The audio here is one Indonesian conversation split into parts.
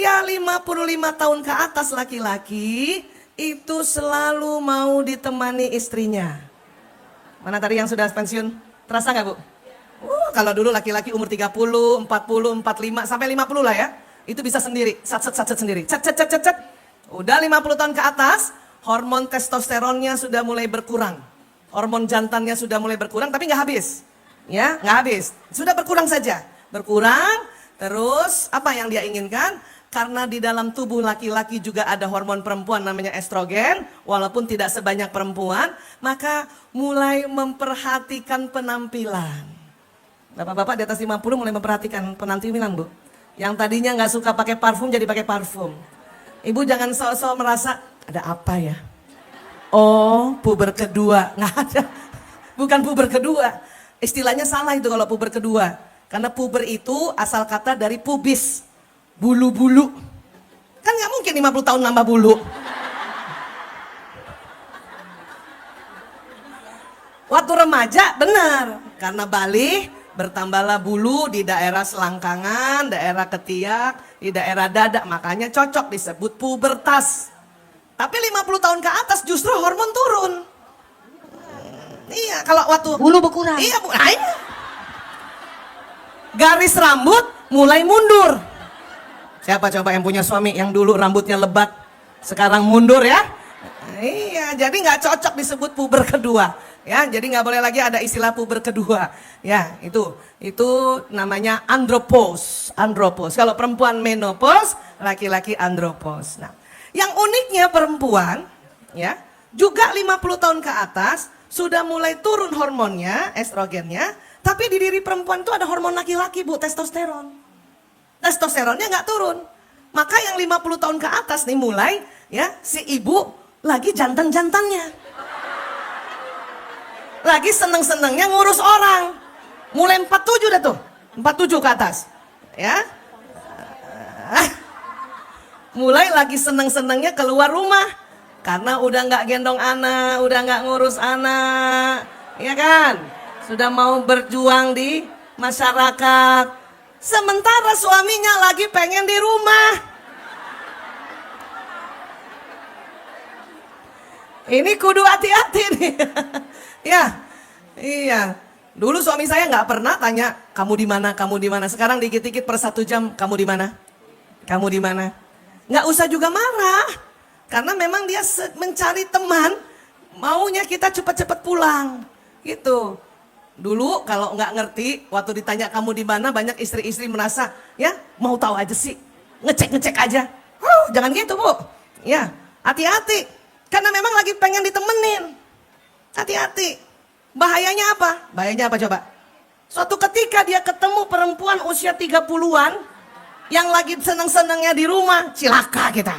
usia 55 tahun ke atas laki-laki itu selalu mau ditemani istrinya. Mana tadi yang sudah pensiun? Terasa nggak Bu? Kalau dulu laki-laki umur 30, 40, 45 sampai 50 lah ya. Itu bisa sendiri, sat sendiri. Cet. Udah 50 tahun ke atas, hormon testosteronnya sudah mulai berkurang. Hormon jantannya sudah mulai berkurang tapi nggak habis. Ya, nggak habis. Sudah berkurang saja. Berkurang, terus apa yang dia inginkan? Karena di dalam tubuh laki-laki juga ada hormon perempuan namanya estrogen, walaupun tidak sebanyak perempuan, maka mulai memperhatikan penampilan. Bapak-bapak di atas 50 mulai memperhatikan penampilan Bu. Yang tadinya nggak suka pakai parfum jadi pakai parfum. Ibu jangan sok-sok merasa ada apa ya? Oh, puber kedua. Nggak ada. Bukan puber kedua. Istilahnya salah itu kalau puber kedua. Karena puber itu asal kata dari pubis. Bulu-bulu. Kan nggak mungkin 50 tahun nambah bulu. Waktu remaja benar. Karena balik bertambahlah bulu di daerah selangkangan, daerah ketiak, di daerah dada. Makanya cocok disebut pubertas. Tapi 50 tahun ke atas justru hormon turun. Iya, kalau waktu bulu berkurang. Iya, Bu. Garis rambut mulai mundur. Siapa coba yang punya suami yang dulu rambutnya lebat, sekarang mundur ya? Iya, jadi nggak cocok disebut puber kedua. Ya, jadi nggak boleh lagi ada istilah puber kedua. Ya, itu namanya andropause. Andropause. Kalau perempuan menopause, laki-laki andropause. Nah, yang uniknya perempuan, ya, juga 50 tahun ke atas sudah mulai turun hormonnya, estrogennya, tapi di diri perempuan itu ada hormon laki-laki Bu, testosteron. Testosteronnya nggak turun. Maka yang 50 tahun ke atas nih mulai, ya, si ibu lagi jantan-jantannya. Lagi seneng-senengnya ngurus orang. Mulai 47 dah tuh. 47 ke atas. Ya. Mulai lagi seneng-senengnya keluar rumah. Karena udah nggak gendong anak, udah nggak ngurus anak. Ya kan? Sudah mau berjuang di masyarakat. Sementara suaminya lagi pengen di rumah. Ini kudu hati-hati nih. Ya, iya. Dulu suami saya nggak pernah tanya kamu di mana, kamu di mana. Sekarang dikit-dikit per 1 jam kamu di mana, kamu di mana. Nggak usah juga marah, karena memang dia mencari teman, maunya kita cepat-cepat pulang, gitu. Dulu kalau nggak ngerti, waktu ditanya kamu di mana, banyak istri-istri merasa ya mau tahu aja sih, ngecek aja. Jangan gitu Bu, ya hati-hati, karena memang lagi pengen ditemenin. Hati-hati. Bahayanya apa? Bahayanya apa coba? Suatu ketika dia ketemu perempuan usia 30-an yang lagi seneng-senengnya di rumah, cilaka kita.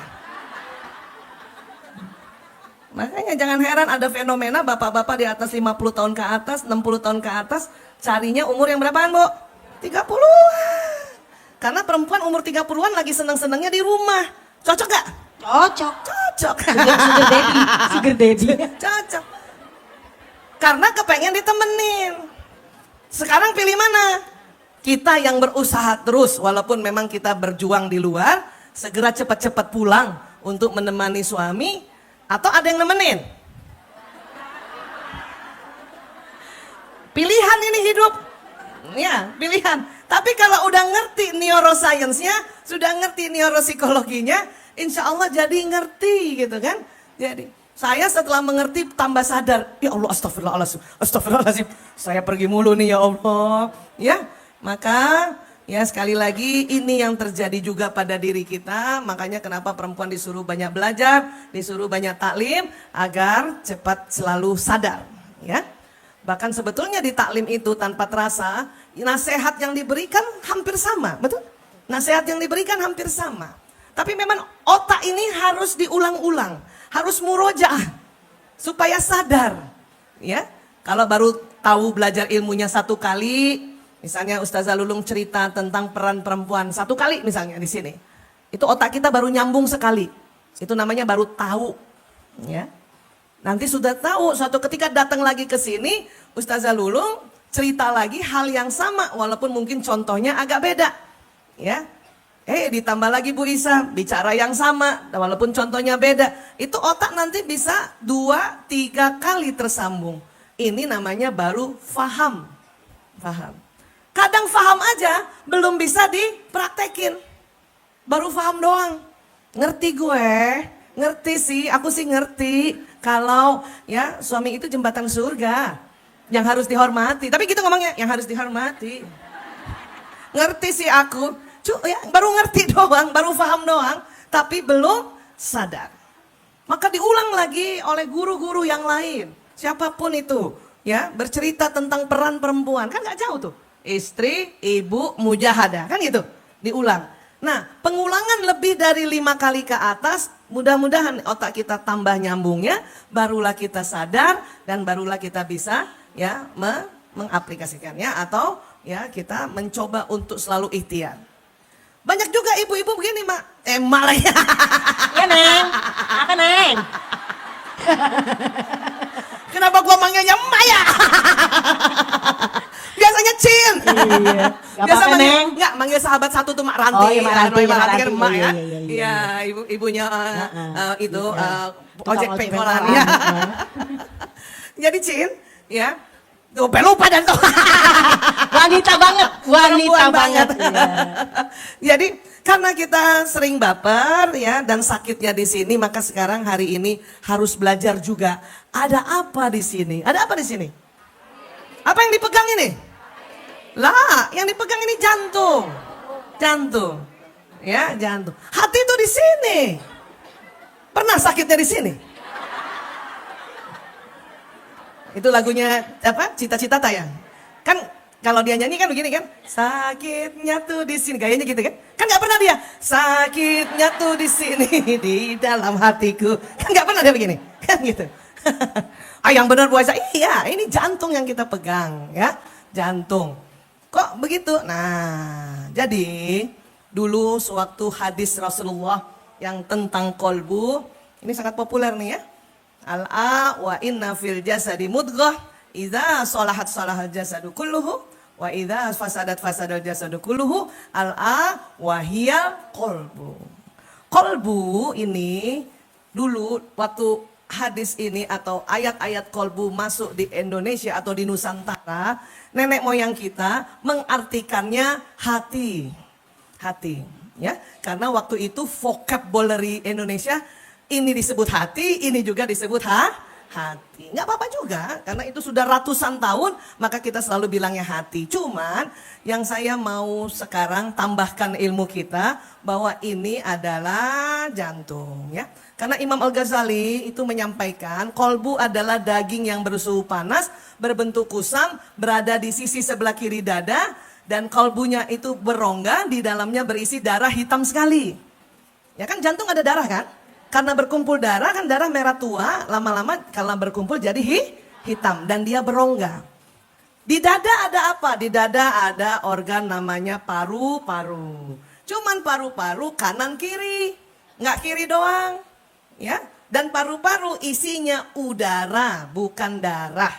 Makanya jangan heran ada fenomena bapak-bapak di atas 50 tahun ke atas, 60 tahun ke atas, carinya umur yang berapaan Bu? 30-an. Karena perempuan umur 30-an lagi seneng-senengnya di rumah. Cocok gak? Cocok. Cocok. Sugar daddy. Cocok. Karena kepengen ditemenin. Sekarang pilih mana? Kita yang berusaha terus, walaupun memang kita berjuang di luar, segera cepat-cepat pulang untuk menemani suami, atau ada yang nemenin? Pilihan ini hidup. Ya, pilihan. Tapi kalau udah ngerti neuroscience-nya, sudah ngerti neuropsikologinya, insya Allah jadi ngerti gitu kan. Jadi saya setelah mengerti tambah sadar, ya Allah astagfirullahaladzim, astagfirullahaladzim, saya pergi mulu nih ya Allah. Ya, maka ya sekali lagi ini yang terjadi juga pada diri kita. Makanya kenapa perempuan disuruh banyak belajar, disuruh banyak taklim agar cepat selalu sadar. Ya, bahkan sebetulnya di taklim itu tanpa terasa nasihat yang diberikan hampir sama, betul? Nasihat yang diberikan hampir sama. Tapi memang otak ini harus diulang-ulang, harus murojaah supaya sadar. Ya, kalau baru tahu belajar ilmunya 1 kali, misalnya Ustazah Lulung cerita tentang peran perempuan 1 kali misalnya di sini, itu otak kita baru nyambung sekali. Itu namanya baru tahu. Ya, nanti sudah tahu, suatu ketika datang lagi ke sini, Ustazah Lulung cerita lagi hal yang sama, walaupun mungkin contohnya agak beda. Ya. Ditambah lagi Bu Isa, bicara yang sama, walaupun contohnya beda. Itu otak nanti bisa 2-3 kali tersambung. Ini namanya baru faham. Faham. Kadang faham aja, belum bisa dipraktekin. Baru faham doang. Ngerti gue, ngerti sih, aku sih ngerti. Kalau ya suami itu jembatan surga. Yang harus dihormati. Tapi gitu ngomongnya, yang harus dihormati. Ngerti sih aku. Ya, baru ngerti doang, baru paham doang, tapi belum sadar. Maka diulang lagi oleh guru-guru yang lain, siapapun itu, ya bercerita tentang peran perempuan, kan nggak jauh tuh, istri, ibu, mujahadah, kan gitu, diulang. Nah, pengulangan lebih dari 5 kali ke atas, mudah-mudahan otak kita tambah nyambungnya, barulah kita sadar dan barulah kita bisa ya mengaplikasikannya atau ya kita mencoba untuk selalu ikhtiar. Banyak juga ibu-ibu begini, Mak. Mak lagi. Ya, Neng. Apa, Neng? Kenapa gua manggilnya Emak ya? Biasanya Cin. Iya. Biasa apa-apa, Neng. manggil sahabat satu tuh Mak Ranti. Oh, iya, Mak Ranti, Mak Ranti. kan Emak ya. Iya. Iya, ibunya itu Tukang ojek ojek pengkolan pengkolan. ya. Jadi Cin, ya. Tuh, lupa dan tuh. Wanita banget. Wanita Perempuan banget. Iya. Jadi karena kita sering baper ya dan sakitnya di sini, maka sekarang hari ini harus belajar juga. Ada apa di sini? Ada apa di sini? Apa yang dipegang ini? Lah, yang dipegang ini jantung. Jantung. Ya, jantung. Hati itu di sini. Pernah sakitnya di sini? Itu lagunya apa? Cita-cita tayang. Kan kalau dia nyanyi kan begini kan? Sakitnya tuh di sini, gayanya gitu kan? Kan nggak pernah dia. Sakitnya tuh di sini di dalam hatiku. Kan nggak pernah dia begini. Kan gitu. Yang benar puasa. Iya, ini jantung yang kita pegang ya. Jantung. Kok begitu? Nah, jadi dulu sewaktu hadis Rasulullah yang tentang kolbu, ini sangat populer nih ya. Al-a wa inna fil jasadi mudghah idza salahat salahal jasadu kulluhu wa idza fasadat fasadal jasadu kulluhu al-a wa hiya qalbu. Qalbu ini dulu waktu hadis ini atau ayat-ayat qalbu masuk di Indonesia atau di Nusantara, nenek moyang kita mengartikannya hati. Hati, ya. Karena waktu itu vocabulary Indonesia ini disebut hati, ini juga disebut hati. Nggak apa-apa juga, karena itu sudah ratusan tahun, maka kita selalu bilangnya hati. Cuman yang saya mau sekarang tambahkan ilmu kita, bahwa ini adalah jantung. Ya. Karena Imam Al-Ghazali itu menyampaikan, kolbu adalah daging yang bersuhu panas, berbentuk kusam, berada di sisi sebelah kiri dada, dan kolbunya itu berongga, di dalamnya berisi darah hitam sekali. Ya kan jantung ada darah kan? Karena berkumpul darah kan darah merah tua, lama-lama kalau berkumpul jadi hitam dan dia berongga. Di dada ada apa? Di dada ada organ namanya paru-paru. Cuman paru-paru kanan kiri, nggak kiri doang, ya. Dan paru-paru isinya udara, bukan darah,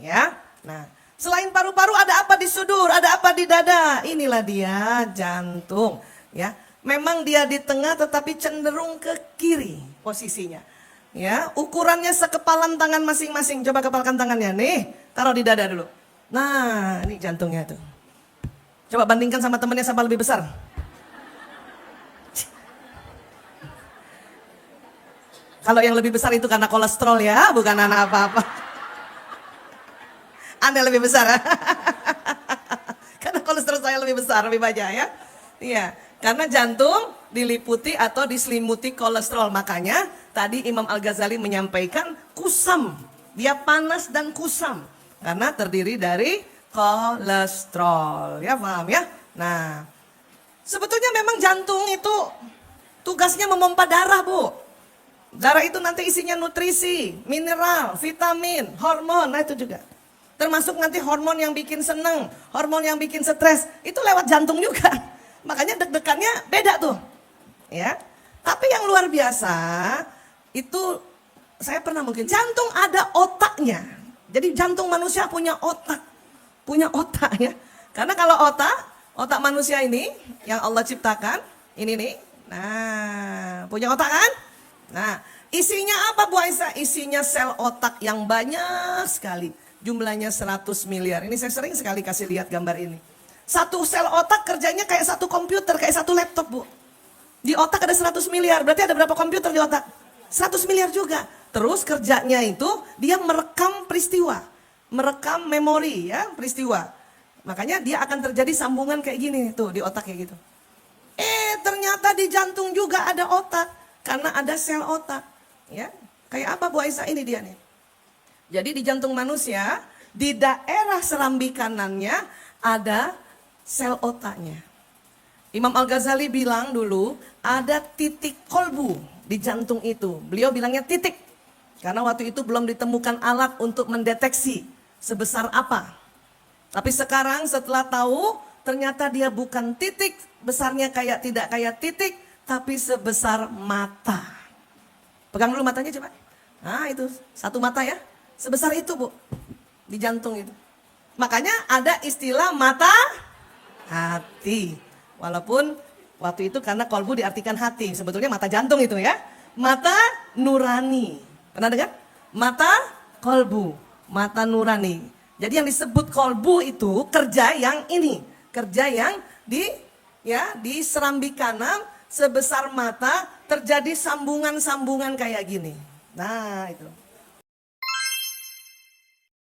ya. Nah, selain paru-paru ada apa di sudur? Ada apa di dada? Inilah dia jantung, ya. Memang dia di tengah tetapi cenderung ke kiri posisinya. Ya, ukurannya sekepalan tangan masing-masing. Coba kepalkan tangannya nih, taruh di dada dulu. Nah, ini jantungnya tuh. Coba bandingkan sama temennya siapa lebih besar. Kalau yang lebih besar itu karena kolesterol ya, bukan anak apa-apa. Anda lebih besar. Karena kolesterol saya lebih besar, lebih banyak ya. Iya. Karena jantung diliputi atau diselimuti kolesterol. Makanya tadi Imam Al-Ghazali menyampaikan kusam. Dia panas dan kusam. Karena terdiri dari kolesterol. Ya paham ya? Nah, sebetulnya memang jantung itu tugasnya memompa darah, Bu. Darah itu nanti isinya nutrisi, mineral, vitamin, hormon. Nah itu juga. Termasuk nanti hormon yang bikin seneng, hormon yang bikin stres. Itu lewat jantung juga. Makanya deg-degannya beda tuh, ya. Tapi yang luar biasa itu saya pernah mungkin jantung ada otaknya. Jadi jantung manusia punya otak ya. Karena kalau otak manusia ini yang Allah ciptakan Ini nih. Nah, punya otak kan? Nah, isinya apa Bu Aisyah? Isinya sel otak yang banyak sekali. Jumlahnya 100 miliar. Ini saya sering sekali kasih lihat gambar ini. Satu sel otak kerjanya kayak satu komputer, kayak satu laptop Bu. Di otak ada 100 miliar, berarti ada berapa komputer di otak? 100 miliar juga. Terus kerjanya itu dia merekam peristiwa. Merekam memori ya, peristiwa. Makanya dia akan terjadi sambungan kayak gini tuh di otak kayak gitu. Ternyata di jantung juga ada otak. Karena ada sel otak. Ya, kayak apa Bu Aisyah? Ini dia nih. Jadi di jantung manusia, di daerah serambi kanannya ada sel otaknya. Imam Al-Ghazali bilang dulu ada titik kolbu di jantung itu. Beliau bilangnya titik. Karena waktu itu belum ditemukan alat untuk mendeteksi sebesar apa. Tapi sekarang setelah tahu ternyata dia bukan titik, besarnya tidak kayak titik, tapi sebesar mata. Pegang dulu matanya coba. Nah itu satu mata ya, sebesar itu Bu, di jantung itu. Makanya ada istilah mata hati. Walaupun waktu itu karena kolbu diartikan hati, sebetulnya mata jantung itu ya. Mata nurani, pernah dengar? Mata kolbu, mata nurani. Jadi yang disebut kolbu itu kerja yang ini, kerja yang di serambi kanan sebesar mata terjadi sambungan-sambungan kayak gini. Nah itu.